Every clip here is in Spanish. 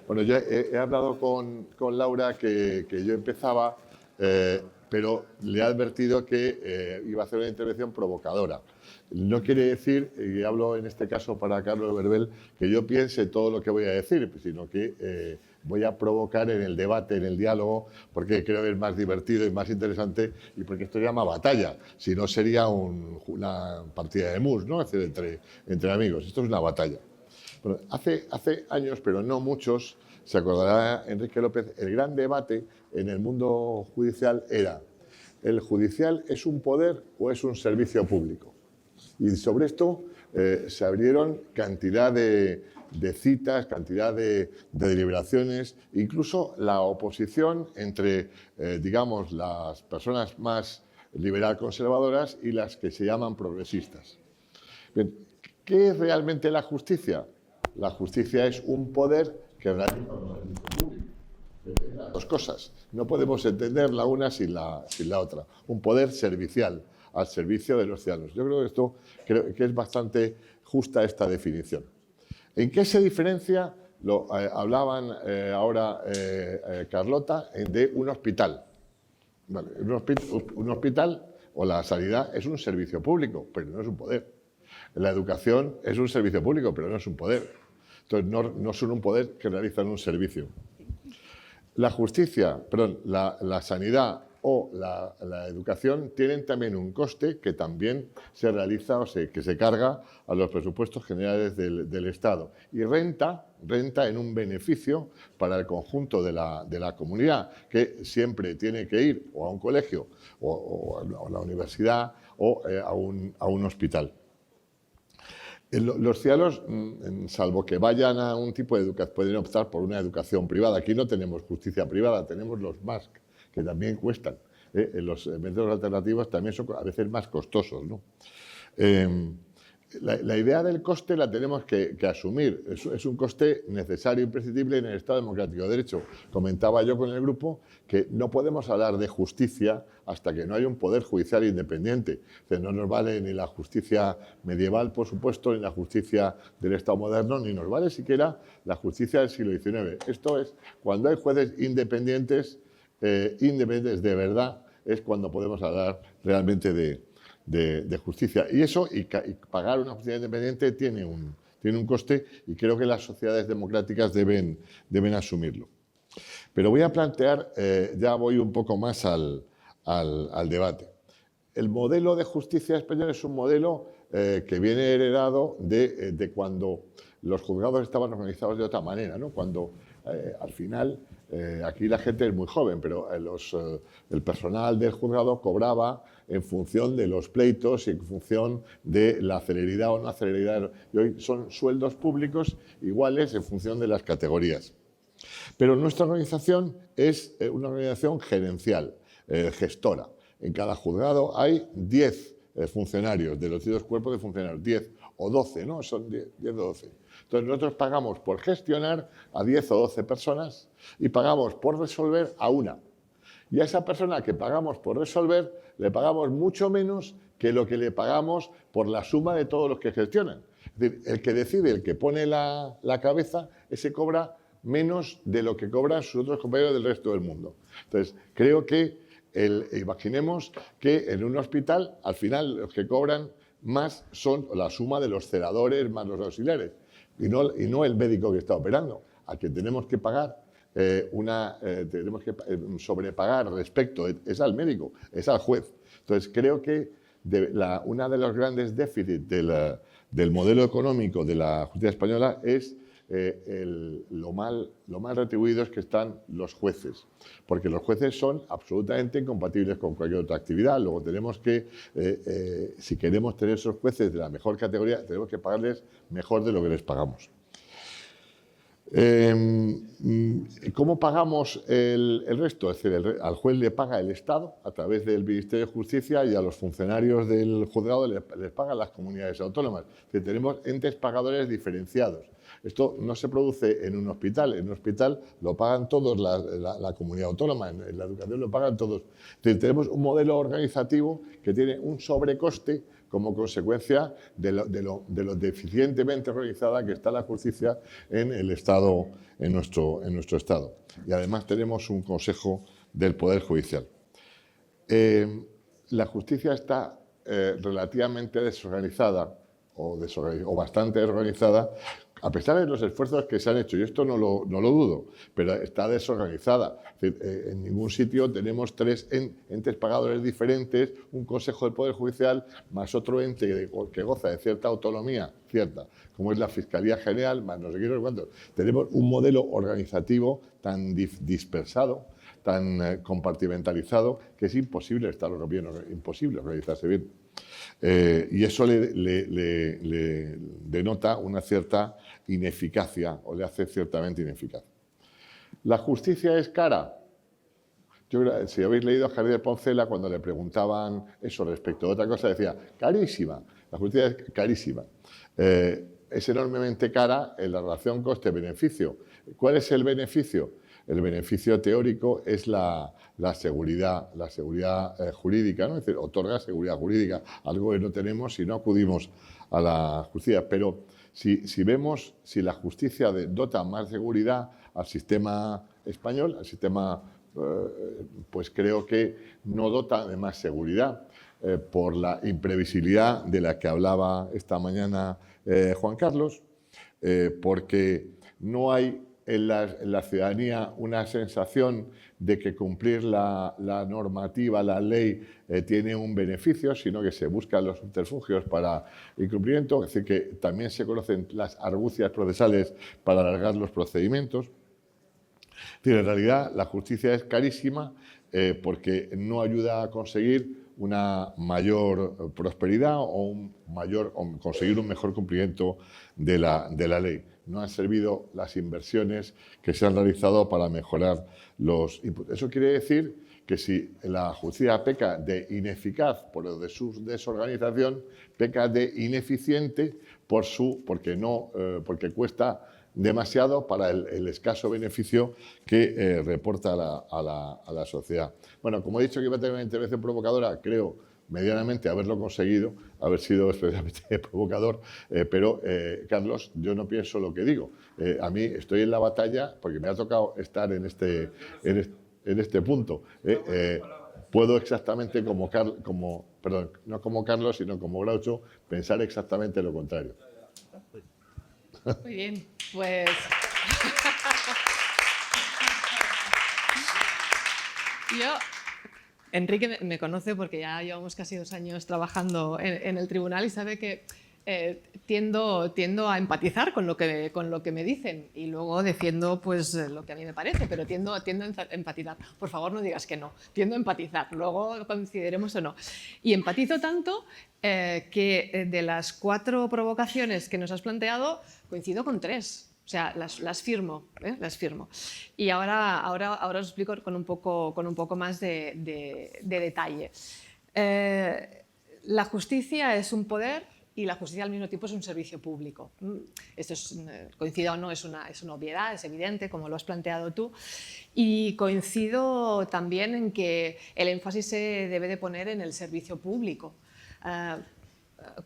Bueno, yo he hablado con Laura que yo empezaba, pero le he advertido que iba a hacer una intervención provocadora. No quiere decir, y hablo en este caso para Carlos Berbel, que yo piense todo lo que voy a decir, sino que voy a provocar en el debate, en el diálogo, porque creo que es más divertido y más interesante y porque esto se llama batalla. Si no, sería una partida de mus, ¿no? Es decir, entre amigos. Esto es una batalla. Bueno, hace años, pero no muchos, se acordará Enrique López, el gran debate en el mundo judicial era: ¿el judicial es un poder o es un servicio público? Y sobre esto se abrieron cantidad de citas, cantidad de deliberaciones, incluso la oposición entre, digamos, las personas más liberal conservadoras y las que se llaman progresistas. Bien, ¿qué es realmente la justicia? La justicia es un poder que realiza un servicio público. Las dos cosas. No podemos entender la una sin la otra. Un poder servicial, al servicio de los ciudadanos. Yo creo que es bastante justa esta definición. ¿En qué se diferencia? Hablaban ahora Carlota de un hospital. Vale, un hospital o la sanidad es un servicio público, pero no es un poder. La educación es un servicio público, pero no es un poder. Entonces, no son un poder que realizan un servicio. La justicia, perdón, la sanidad o la educación tienen también un coste que también se realiza que se carga a los presupuestos generales del Estado y renta en un beneficio para el conjunto de la comunidad, que siempre tiene que ir o a un colegio o a la universidad o a un hospital. Los ciudadanos, salvo que vayan a un tipo de educación, pueden optar por una educación privada. Aquí no tenemos justicia privada, tenemos los MASC, que también cuestan. Los métodos alternativos también son a veces más costosos, ¿no? La idea del coste la tenemos que asumir. Es un coste necesario e imprescindible en el Estado democrático de derecho. Comentaba yo con el grupo que no podemos hablar de justicia hasta que no haya un poder judicial independiente. O sea, no nos vale ni la justicia medieval, por supuesto, ni la justicia del Estado moderno, ni nos vale siquiera la justicia del siglo XIX. Esto es, cuando hay jueces independientes de verdad, es cuando podemos hablar realmente de justicia. Y eso, y pagar una justicia independiente tiene un coste y creo que las sociedades democráticas deben asumirlo. Pero voy a plantear, ya voy un poco más al debate. El modelo de justicia español es un modelo que viene heredado de cuando los juzgados estaban organizados de otra manera, ¿no? Cuando al final, aquí la gente es muy joven, pero el personal del juzgado cobraba en función de los pleitos y en función de la celeridad o no celeridad. Y hoy son sueldos públicos iguales en función de las categorías. Pero nuestra organización es una organización gerencial, gestora. En cada juzgado hay 10 funcionarios, de los 12 cuerpos de funcionarios, 10 o 12, ¿no? Son 10 o 12. Entonces nosotros pagamos por gestionar a 10 o 12 personas y pagamos por resolver a una. Y a esa persona que pagamos por resolver le pagamos mucho menos que lo que le pagamos por la suma de todos los que gestionan. Es decir, el que decide, el que pone la cabeza, ese cobra menos de lo que cobran sus otros compañeros del resto del mundo. Entonces, creo que imaginemos que en un hospital, al final, los que cobran más son la suma de los celadores más los auxiliares y no el médico que está operando, al que tenemos que pagar tenemos que sobrepagar respecto, es al médico, es al juez. Entonces, creo que una de los grandes déficits del modelo económico de la justicia española es lo mal retribuidos que están los jueces, porque los jueces son absolutamente incompatibles con cualquier otra actividad. Luego tenemos que, si queremos tener esos jueces de la mejor categoría, tenemos que pagarles mejor de lo que les pagamos. ¿Cómo pagamos el resto? Es decir, al juez le paga el Estado a través del Ministerio de Justicia y a los funcionarios del juzgado les pagan las comunidades autónomas. Es decir, tenemos entes pagadores diferenciados. Esto no se produce en un hospital. En un hospital lo pagan todos la comunidad autónoma, en la educación lo pagan todos. Entonces, tenemos un modelo organizativo que tiene un sobrecoste como consecuencia de lo deficientemente organizada que está la justicia en el Estado, en nuestro Estado. Y además tenemos un Consejo del Poder Judicial. La justicia está relativamente desorganizada o bastante desorganizada, a pesar de los esfuerzos que se han hecho, y esto no lo dudo, pero está desorganizada. Es decir, en ningún sitio tenemos 3 entes pagadores diferentes, un Consejo del Poder Judicial más otro ente que goza de cierta autonomía, como es la Fiscalía General, más no sé qué, no sé cuánto. Tenemos un modelo organizativo tan dispersado, tan compartimentalizado, que es imposible estarlo bien, imposible organizarse bien. Y eso le denota una cierta ineficacia, o le hace ciertamente ineficaz. ¿La justicia es cara? Yo creo, si habéis leído a Javier Poncela, cuando le preguntaban eso respecto a otra cosa, decía, carísima. La justicia es carísima. Es enormemente cara en la relación coste-beneficio. ¿Cuál es el beneficio? El beneficio teórico es la seguridad jurídica, ¿no? Es decir, otorga seguridad jurídica, algo que no tenemos si no acudimos a la justicia. Pero si vemos si la justicia dota más seguridad al sistema español, al sistema, pues creo que no dota de más seguridad por la imprevisibilidad de la que hablaba esta mañana Juan Carlos, porque no hay en la ciudadanía una sensación de que cumplir la normativa, la ley, tiene un beneficio, sino que se buscan los subterfugios para incumplimiento, es decir, que también se conocen las argucias procesales para alargar los procedimientos. Es decir, en realidad la justicia es carísima porque no ayuda a conseguir una mayor prosperidad o conseguir un mejor cumplimiento de la ley. No han servido las inversiones que se han realizado para mejorar los inputs. Eso quiere decir que si la justicia peca de ineficaz por de su desorganización, peca de ineficiente porque cuesta demasiado para el escaso beneficio que reporta a la sociedad. Bueno, como he dicho que iba a tener una intervención provocadora, creo medianamente haberlo conseguido, haber sido especialmente provocador, pero Carlos, yo no pienso lo que digo. A mí estoy en la batalla porque me ha tocado estar en este punto. Puedo exactamente no como Carlos, sino como Groucho, pensar exactamente lo contrario. Muy bien, pues... Enrique me conoce porque ya llevamos casi 2 años trabajando en el tribunal y sabe que tiendo a empatizar con lo que me dicen y luego defiendo pues lo que a mí me parece, pero tiendo a empatizar. Por favor, no digas que no, tiendo a empatizar, luego coincidiremos o no. Y empatizo tanto que de las 4 provocaciones que nos has planteado, coincido con 3. O sea, las firmo. Y ahora os explico con un poco más de detalle. La justicia es un poder y la justicia al mismo tiempo es un servicio público. Esto coincido o no, es una obviedad, es evidente, como lo has planteado tú. Y coincido también en que el énfasis se debe de poner en el servicio público.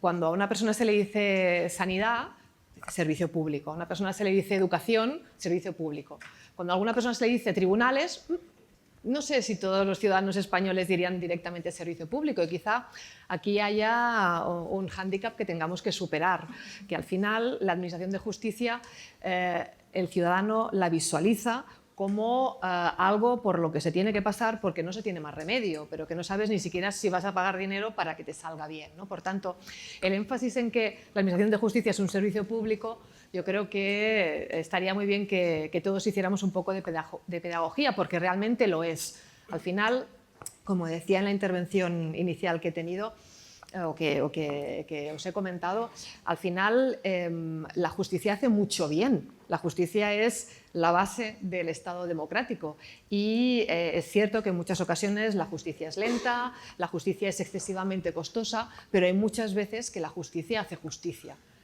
Cuando a una persona se le dice sanidad, servicio público. A una persona se le dice educación, servicio público. Cuando a alguna persona se le dice tribunales, no sé si todos los ciudadanos españoles dirían directamente servicio público y quizá aquí haya un hándicap que tengamos que superar, que al final la administración de justicia, el ciudadano la visualiza como algo por lo que se tiene que pasar porque no se tiene más remedio, pero que no sabes ni siquiera si vas a pagar dinero para que te salga bien, ¿no? Por tanto, el énfasis en que la Administración de Justicia es un servicio público, yo creo que estaría muy bien que todos hiciéramos un poco de pedagogía, porque realmente lo es. Al final, como decía en la intervención inicial que he tenido, o que os he comentado, al final la justicia hace mucho bien. La justicia es la base del Estado democrático y es cierto que en muchas ocasiones la justicia es lenta, la justicia es excesivamente costosa, pero hay muchas veces que la justicia hace justicia.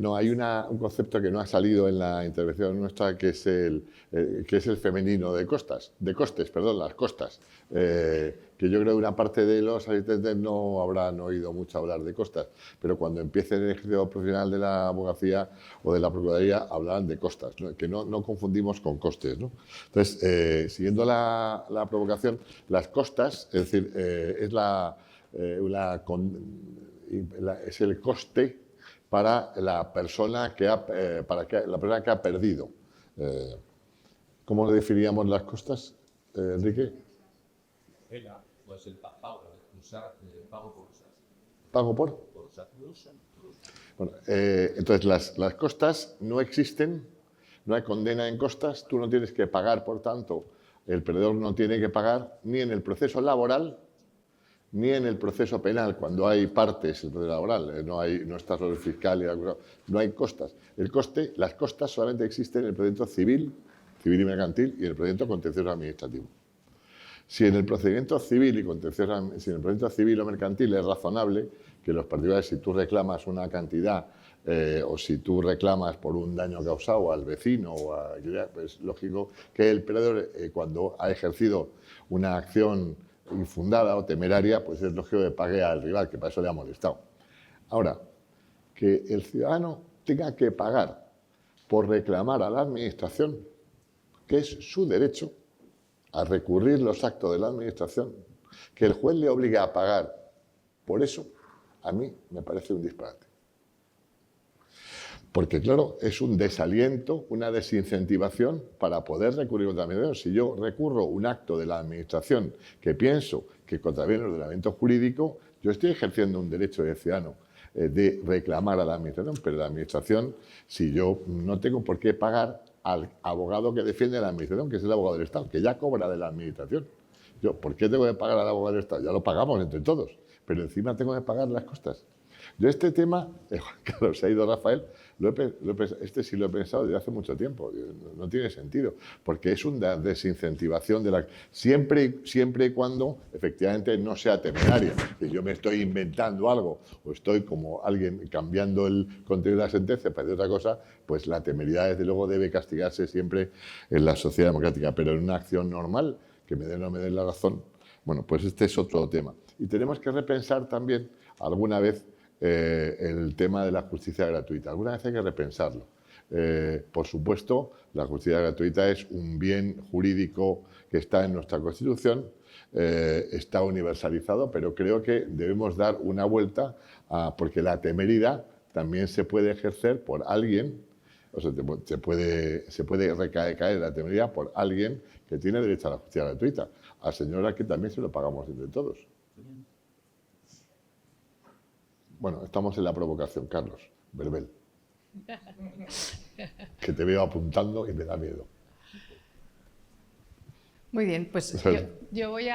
No, hay un concepto que no ha salido en la intervención nuestra, que es el femenino de costes, las costas. Que yo creo que una parte de los asistentes no habrán oído mucho hablar de costas, pero cuando empiecen el ejercicio profesional de la abogacía o de la procuraduría hablarán de costas, ¿no? Que no confundimos con costes, ¿no? Entonces, siguiendo la provocación, las costas, es decir, es el coste para la persona que ha perdido. ¿Cómo definiríamos las costas, Enrique? Pues el pago por usar. ¿Pago por? Por usar. Bueno, entonces las costas no existen, no hay condena en costas, tú no tienes que pagar, por tanto, el perdedor no tiene que pagar ni en el proceso laboral ni en el proceso penal, cuando hay partes en el proceso laboral, no está solo el fiscal, no hay costas. Las costas solamente existen en el procedimiento civil y mercantil y en el procedimiento contencioso administrativo. Si en el procedimiento civil o mercantil es razonable que los particulares, si tú reclamas una cantidad o si tú reclamas por un daño causado al vecino, pues lógico que el perdedor, cuando ha ejercido una acción infundada o temeraria, pues es lógico que pague al rival, que para eso le ha molestado. Ahora, que el ciudadano tenga que pagar por reclamar a la administración, que es su derecho a recurrir los actos de la administración, que el juez le obligue a pagar por eso, a mí me parece un disparate. Porque, claro, es un desaliento, una desincentivación para poder recurrir contra la administración. Si yo recurro un acto de la administración que pienso que contraviene el ordenamiento jurídico, yo estoy ejerciendo un derecho de ciudadano de reclamar a la administración, pero la administración, si yo no tengo por qué pagar al abogado que defiende a la administración, que es el abogado del Estado, que ya cobra de la administración. Yo, ¿por qué tengo que pagar al abogado del Estado? Ya lo pagamos entre todos, pero encima tengo que pagar las costas. Yo este tema, claro, se ha ido Rafael, este sí lo he pensado desde hace mucho tiempo, no tiene sentido, porque es una desincentivación siempre y cuando efectivamente no sea temeraria. Si yo me estoy inventando algo o estoy como alguien cambiando el contenido de la sentencia para decir otra cosa, pues la temeridad desde luego debe castigarse siempre en la sociedad democrática, pero en una acción normal, que me den o no me den la razón, bueno, pues este es otro tema. Y tenemos que repensar también alguna vez el tema de la justicia gratuita. Alguna vez hay que repensarlo. Por supuesto, la justicia gratuita es un bien jurídico que está en nuestra Constitución, está universalizado, pero creo que debemos dar una vuelta porque la temeridad también se puede ejercer por alguien, o sea, se puede recaer la temeridad por alguien que tiene derecho a la justicia gratuita. Al señor aquí también se lo pagamos entre todos. Bueno, estamos en la provocación, Carlos, Verbel. Que te veo apuntando y me da miedo. Muy bien, pues yo voy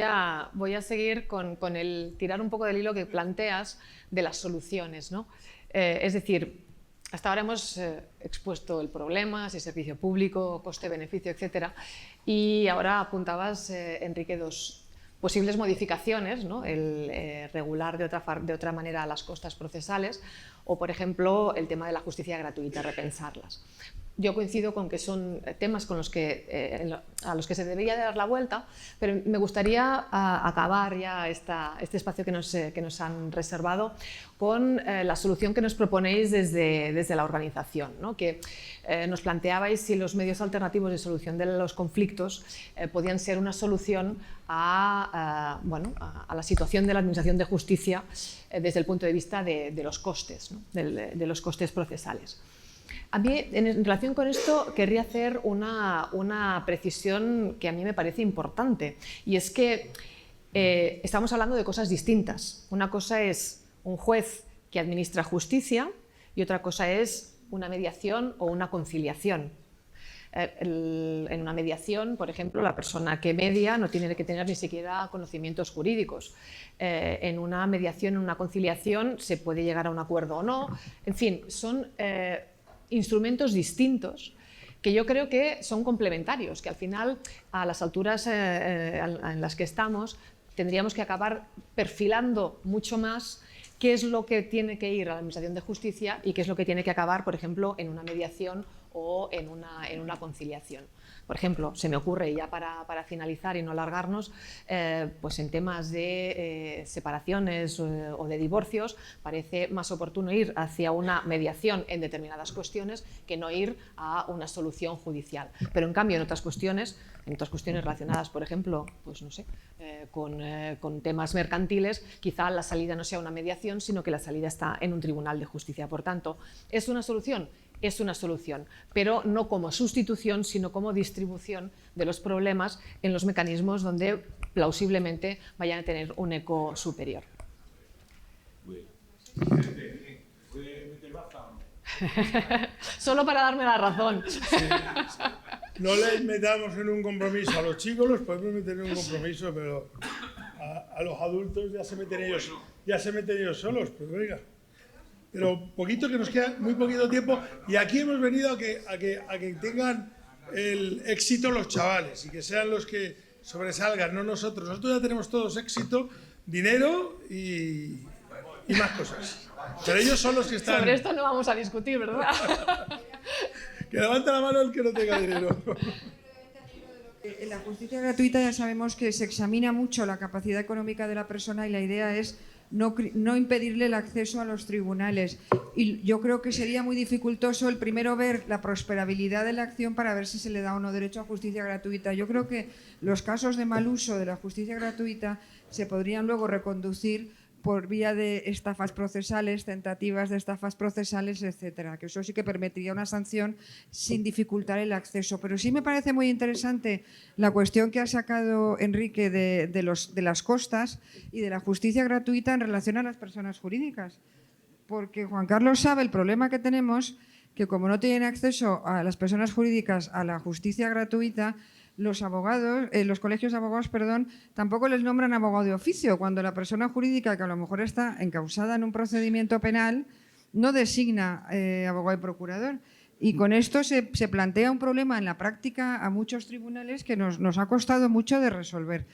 a seguir con el tirar un poco del hilo que planteas de las soluciones, ¿no? Es decir, hasta ahora hemos expuesto el problema, si servicio público, coste-beneficio, etcétera, y ahora apuntabas, Enrique, dos posibles modificaciones, ¿no? El regular de otra manera las costas procesales o, por ejemplo, el tema de la justicia gratuita, repensarlas. Yo coincido con que son temas a los que se debería dar la vuelta, pero me gustaría acabar ya este espacio que nos han reservado con la solución que nos proponéis desde la organización, ¿no? Que nos planteabais si los medios alternativos de solución de los conflictos podían ser una solución a la situación de la Administración de Justicia desde el punto de vista de los costes, ¿no? de los costes procesales. A mí, en relación con esto, querría hacer una precisión que a mí me parece importante, y es que estamos hablando de cosas distintas. Una cosa es un juez que administra justicia y otra cosa es una mediación o una conciliación. En una mediación, por ejemplo, la persona que media no tiene que tener ni siquiera conocimientos jurídicos. En una mediación, en una conciliación, se puede llegar a un acuerdo o no. En fin, son instrumentos distintos que yo creo que son complementarios, que al final, a las alturas en las que estamos, tendríamos que acabar perfilando mucho más qué es lo que tiene que ir a la Administración de Justicia y qué es lo que tiene que acabar, por ejemplo, en una mediación o en una conciliación. Por ejemplo, se me ocurre, ya para finalizar y no alargarnos, pues en temas de separaciones o de divorcios, parece más oportuno ir hacia una mediación en determinadas cuestiones que no ir a una solución judicial. Pero en cambio, en otras cuestiones relacionadas, por ejemplo, pues no sé, con temas mercantiles, quizá la salida no sea una mediación, sino que la salida está en un tribunal de justicia. Por tanto, ¿es una solución? Es una solución, pero no como sustitución, sino como distribución de los problemas en los mecanismos donde plausiblemente vayan a tener un eco superior. Solo para darme la razón. Sí. No les metamos en un compromiso. A los chicos los podemos meter en un compromiso, pero a los adultos ya se meten ellos solos. Pues venga. Pero poquito, que nos queda muy poquito tiempo, y aquí hemos venido a que tengan el éxito los chavales y que sean los que sobresalgan, no nosotros. Nosotros ya tenemos todos éxito, dinero y más cosas. Pero ellos son los que están... Sobre esto no vamos a discutir, ¿verdad? Que levante la mano el que no tenga dinero. En la justicia gratuita ya sabemos que se examina mucho la capacidad económica de la persona y la idea es no impedirle el acceso a los tribunales. Y yo creo que sería muy dificultoso el primero ver la prosperabilidad de la acción para ver si se le da o no derecho a justicia gratuita. Yo creo que los casos de mal uso de la justicia gratuita se podrían luego reconducir por vía de estafas procesales, tentativas de estafas procesales, etcétera, que eso sí que permitiría una sanción sin dificultar el acceso. Pero sí me parece muy interesante la cuestión que ha sacado Enrique de las costas y de la justicia gratuita en relación a las personas jurídicas, porque Juan Carlos sabe el problema que tenemos, que como no tienen acceso a las personas jurídicas a la justicia gratuita, los abogados, los colegios de abogados, tampoco les nombran abogado de oficio, cuando la persona jurídica que a lo mejor está encausada en un procedimiento penal no designa abogado y procurador. Y con esto se plantea un problema en la práctica a muchos tribunales que nos ha costado mucho de resolver.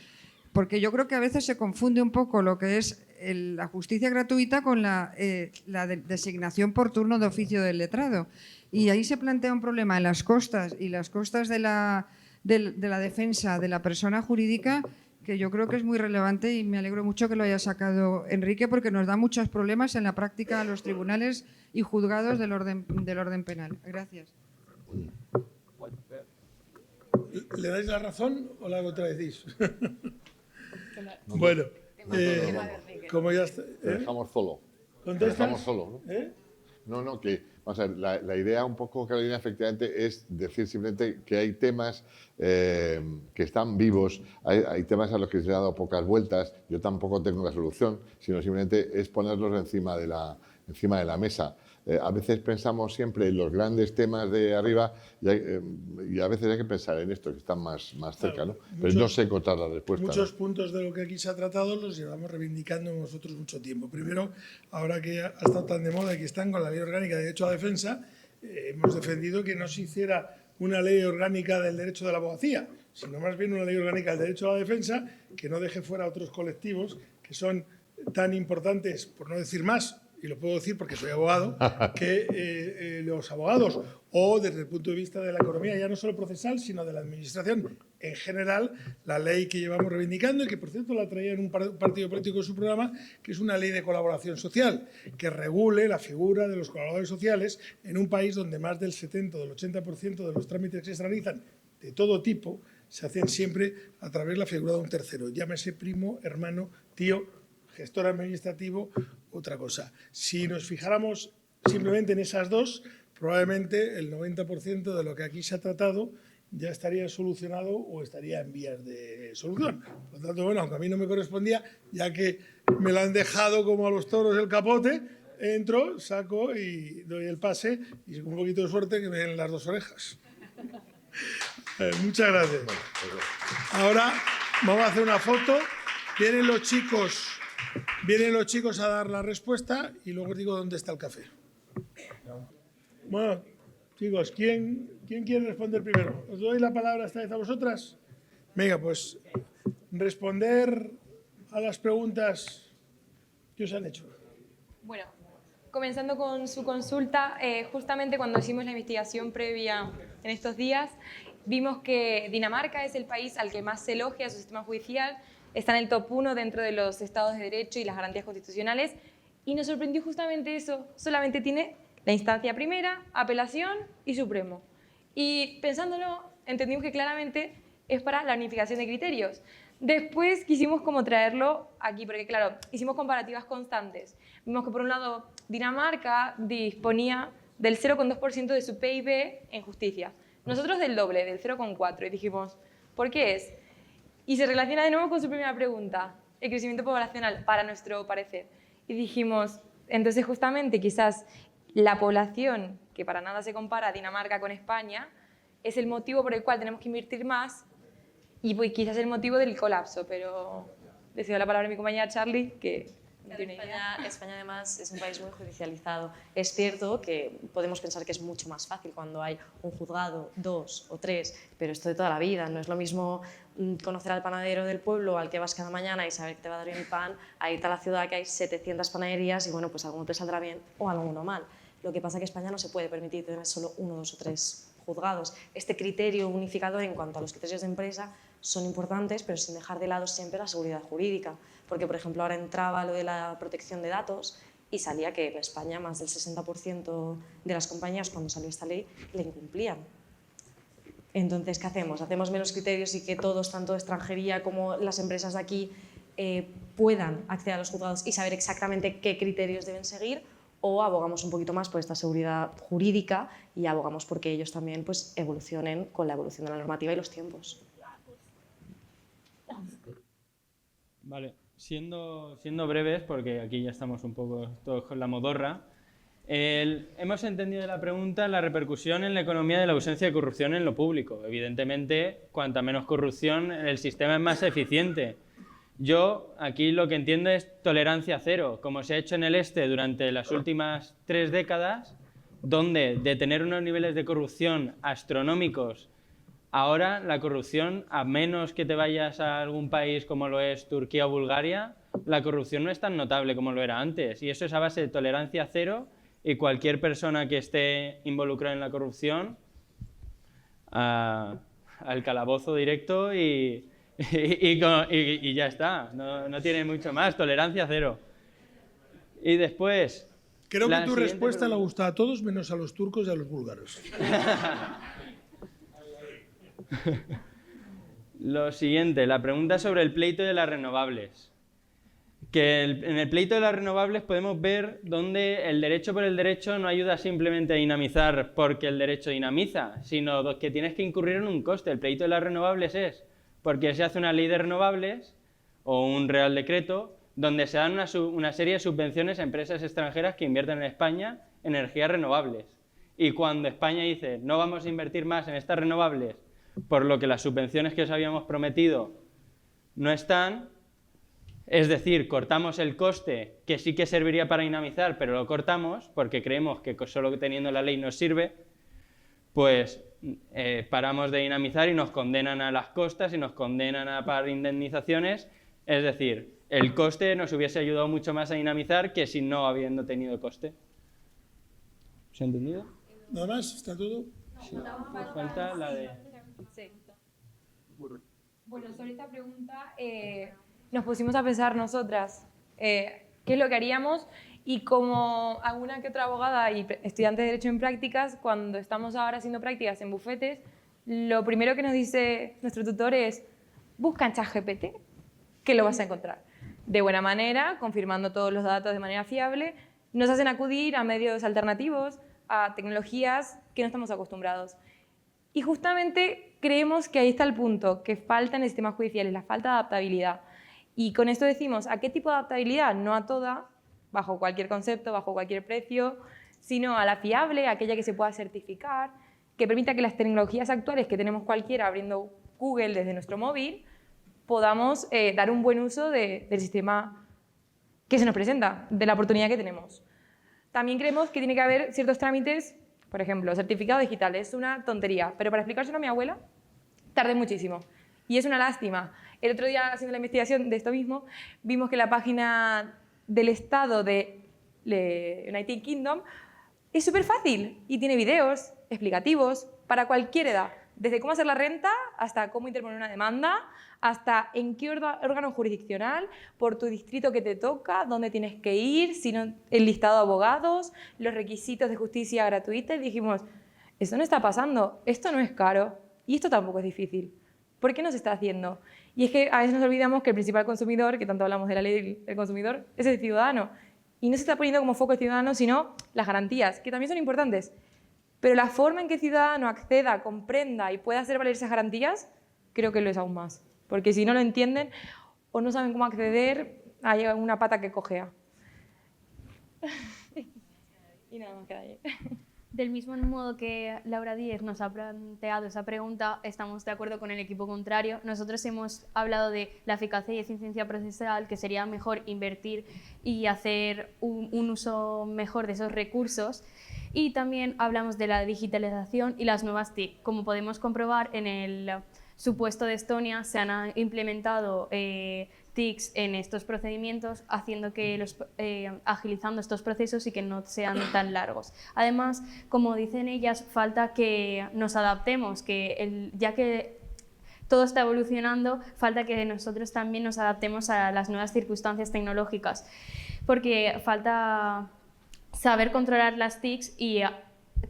Porque yo creo que a veces se confunde un poco lo que es la justicia gratuita con la designación por turno de oficio del letrado. Y ahí se plantea un problema en las costas y las costas de la defensa de la persona jurídica, que yo creo que es muy relevante, y me alegro mucho que lo haya sacado Enrique, porque nos da muchos problemas en la práctica a los tribunales y juzgados del orden penal. Gracias. ¿Le dais la razón o la contradecís? Bueno, como ya está... Lo dejamos solo. ¿Contestas? Lo dejamos solo, ¿no? No, que... Vamos a ver, la idea un poco, Carolina, efectivamente, es decir simplemente que hay temas que están vivos, hay temas a los que se le ha dado pocas vueltas, yo tampoco tengo la solución, sino simplemente es ponerlos encima de la mesa. A veces pensamos siempre en los grandes temas de arriba y a veces hay que pensar en estos que están más cerca, ¿no? Pero no sé encontrar la respuesta. Muchos puntos de lo que aquí se ha tratado los llevamos reivindicando nosotros mucho tiempo. Primero, ahora que ha estado tan de moda y que están con la Ley Orgánica de Derecho a la Defensa, hemos defendido que no se hiciera una ley orgánica del derecho de la abogacía, sino más bien una ley orgánica del derecho a la defensa que no deje fuera a otros colectivos que son tan importantes, por no decir más, y lo puedo decir porque soy abogado, que los abogados, o desde el punto de vista de la economía, ya no solo procesal, sino de la administración en general, la ley que llevamos reivindicando y que, por cierto, la traía en un partido político en su programa, que es una ley de colaboración social, que regule la figura de los colaboradores sociales en un país donde más del 70 o del 80% de los trámites que se realizan de todo tipo se hacen siempre a través de la figura de un tercero, llámese primo, hermano, tío, gestor administrativo, otra cosa. Si nos fijáramos simplemente en esas dos, probablemente el 90% de lo que aquí se ha tratado ya estaría solucionado o estaría en vías de solución. Por lo tanto, bueno, aunque a mí no me correspondía, ya que me lo han dejado como a los toros el capote, entro, saco y doy el pase y con un poquito de suerte que me den las dos orejas. Muchas gracias. Ahora vamos a hacer una foto. Vienen los chicos a dar la respuesta y luego os digo dónde está el café. Bueno, chicos, ¿quién quiere responder primero? ¿Os doy la palabra esta vez a vosotras? Venga, pues responder a las preguntas que os han hecho. Bueno, comenzando con su consulta, justamente cuando hicimos la investigación previa en estos días, vimos que Dinamarca es el país al que más se elogia su sistema judicial, está en el top 1 dentro de los estados de derecho y las garantías constitucionales, y nos sorprendió justamente eso, solamente tiene la instancia primera, apelación y supremo. Y pensándolo, entendimos que claramente es para la unificación de criterios. Después quisimos como traerlo aquí, porque claro, hicimos comparativas constantes. Vimos que por un lado Dinamarca disponía del 0,2% de su PIB en justicia. Nosotros del doble, del 0,4%. Y dijimos, ¿por qué es? Y se relaciona de nuevo con su primera pregunta, el crecimiento poblacional, para nuestro parecer. Y dijimos, entonces justamente quizás la población, que para nada se compara Dinamarca con España, es el motivo por el cual tenemos que invertir más y pues, quizás el motivo del colapso, pero le cedo la palabra a mi compañera Charlie, que no tiene idea. España además es un país muy judicializado. Es cierto que podemos pensar que es mucho más fácil cuando hay un juzgado, 2 o 3, pero esto de toda la vida. No es lo mismo conocer al panadero del pueblo al que vas cada mañana y saber que te va a dar bien el pan, a irte a la ciudad que hay 700 panaderías y bueno, pues alguno te saldrá bien o alguno mal. Lo que pasa es que España no se puede permitir tener solo 1, 2 o 3 juzgados. Este criterio unificador en cuanto a los criterios de empresa son importantes, pero sin dejar de lado siempre la seguridad jurídica. Porque, por ejemplo, ahora entraba lo de la protección de datos y salía que en España más del 60% de las compañías, cuando salió esta ley, la incumplían. Entonces, ¿qué hacemos? ¿Hacemos menos criterios y que todos, tanto de extranjería como las empresas de aquí, puedan acceder a los juzgados y saber exactamente qué criterios deben seguir? ¿O abogamos un poquito más por esta seguridad jurídica y abogamos porque ellos también pues, evolucionen con la evolución de la normativa y los tiempos? Vale, siendo breves, porque aquí ya estamos un poco todos con la modorra, hemos entendido de la pregunta la repercusión en la economía de la ausencia de corrupción en lo público. Evidentemente, cuanta menos corrupción, el sistema es más eficiente. Yo aquí lo que entiendo es tolerancia cero, como se ha hecho en el este durante las últimas 3 décadas, donde de tener unos niveles de corrupción astronómicos, ahora la corrupción, a menos que te vayas a algún país como lo es Turquía o Bulgaria, la corrupción no es tan notable como lo era antes. Y eso es a base de tolerancia cero y cualquier persona que esté involucrada en la corrupción al calabozo directo y ya está, no tiene mucho más, tolerancia cero. Y después... Creo que tu respuesta le gusta a todos menos a los turcos y a los búlgaros. Lo siguiente, la pregunta sobre el pleito de las renovables. Que en el pleito de las renovables podemos ver donde el derecho por el derecho no ayuda simplemente a dinamizar porque el derecho dinamiza, sino que tienes que incurrir en un coste. El pleito de las renovables es porque se hace una ley de renovables o un real decreto donde se dan una serie de subvenciones a empresas extranjeras que invierten en España en energías renovables. Y cuando España dice no vamos a invertir más en estas renovables por lo que las subvenciones que os habíamos prometido no están, es decir, cortamos el coste que sí que serviría para dinamizar, pero lo cortamos porque creemos que solo teniendo la ley nos sirve, pues paramos de dinamizar y nos condenan a las costas y nos condenan a pagar indemnizaciones. Es decir, el coste nos hubiese ayudado mucho más a dinamizar que si no habiendo tenido coste. ¿Se ha entendido? ¿Nada más? ¿Está todo? Sí. Pues falta la de... Sí. Bueno, sobre esta pregunta nos pusimos a pensar nosotras qué es lo que haríamos y como alguna que otra abogada y estudiante de Derecho en prácticas, cuando estamos ahora haciendo prácticas en bufetes, lo primero que nos dice nuestro tutor es busca en ChatGPT, que lo vas a encontrar. De buena manera, confirmando todos los datos de manera fiable, nos hacen acudir a medios alternativos, a tecnologías que no estamos acostumbrados. Y justamente creemos que ahí está el punto, que falta en el sistema judicial, es la falta de adaptabilidad. Y con esto decimos, ¿a qué tipo de adaptabilidad? No a toda, bajo cualquier concepto, bajo cualquier precio, sino a la fiable, aquella que se pueda certificar, que permita que las tecnologías actuales que tenemos cualquiera abriendo Google desde nuestro móvil, podamos dar un buen uso del sistema que se nos presenta, de la oportunidad que tenemos. También creemos que tiene que haber ciertos trámites, por ejemplo, certificado digital, es una tontería, pero para explicárselo a mi abuela tardé muchísimo. Y es una lástima. El otro día, haciendo la investigación de esto mismo, vimos que la página del estado de United Kingdom, es súper fácil y tiene vídeos explicativos para cualquier edad, desde cómo hacer la renta hasta cómo interponer una demanda, hasta en qué órgano jurisdiccional, por tu distrito que te toca, dónde tienes que ir, el listado de abogados, los requisitos de justicia gratuita. Y dijimos, esto no está pasando, esto no es caro y esto tampoco es difícil. ¿Por qué no se está haciendo? Y es que a veces nos olvidamos que el principal consumidor, que tanto hablamos de la ley del consumidor, es el ciudadano. Y no se está poniendo como foco el ciudadano, sino las garantías, que también son importantes. Pero la forma en que el ciudadano acceda, comprenda y pueda hacer valer esas garantías, creo que lo es aún más. Porque si no lo entienden o no saben cómo acceder, hay una pata que cojea. Y nada más que ahí. Del mismo modo que Laura Díez nos ha planteado esa pregunta, estamos de acuerdo con el equipo contrario. Nosotros hemos hablado de la eficacia y eficiencia procesal, que sería mejor invertir y hacer un uso mejor de esos recursos. Y también hablamos de la digitalización y las nuevas TIC. Como podemos comprobar, en el supuesto de Estonia se han implementado TICs en estos procedimientos, haciendo que agilizando estos procesos y que no sean tan largos. Además, como dicen ellas, falta que nos adaptemos, ya que todo está evolucionando, falta que nosotros también nos adaptemos a las nuevas circunstancias tecnológicas, porque falta saber controlar las TICs y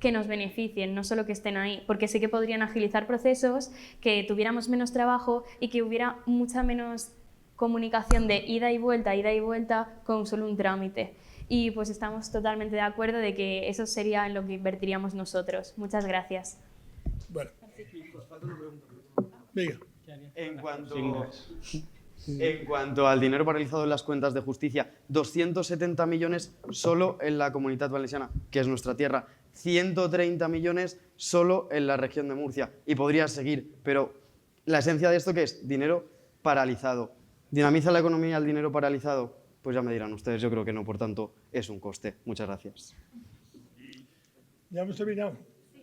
que nos beneficien, no solo que estén ahí, porque sé que podrían agilizar procesos, que tuviéramos menos trabajo y que hubiera mucha menos comunicación de ida y vuelta con solo un trámite. Y pues estamos totalmente de acuerdo de que eso sería en lo que invertiríamos nosotros. Muchas gracias. Bueno. Venga. En cuanto al dinero paralizado en las cuentas de justicia, 270 millones solo en la Comunitat Valenciana, que es nuestra tierra, 130 millones solo en la región de Murcia. Y podría seguir, pero la esencia de esto, ¿qué es? Dinero paralizado. ¿Dinamiza la economía el dinero paralizado? Pues ya me dirán ustedes, yo creo que no, por tanto, es un coste. Muchas gracias. ¿Ya hemos terminado?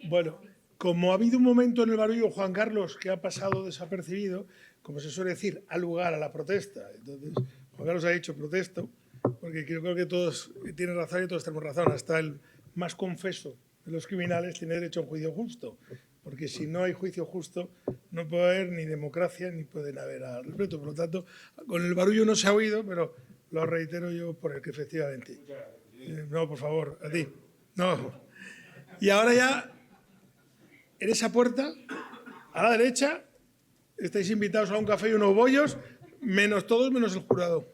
Bueno, como ha habido un momento en el barullo, Juan Carlos, que ha pasado desapercibido, como se suele decir, al lugar a la protesta. Entonces, Juan Carlos ha dicho protesto, porque creo que todos tienen razón y todos tenemos razón. Hasta el más confeso de los criminales tiene derecho a un juicio justo, porque si no hay juicio justo no puede haber ni democracia ni pueden haber al respeto. Por lo tanto, con el barullo no se ha oído, pero lo reitero yo por el que efectivamente. No, por favor, a ti. No. Y ahora ya, en esa puerta, a la derecha, estáis invitados a un café y unos bollos, menos todos, menos el jurado.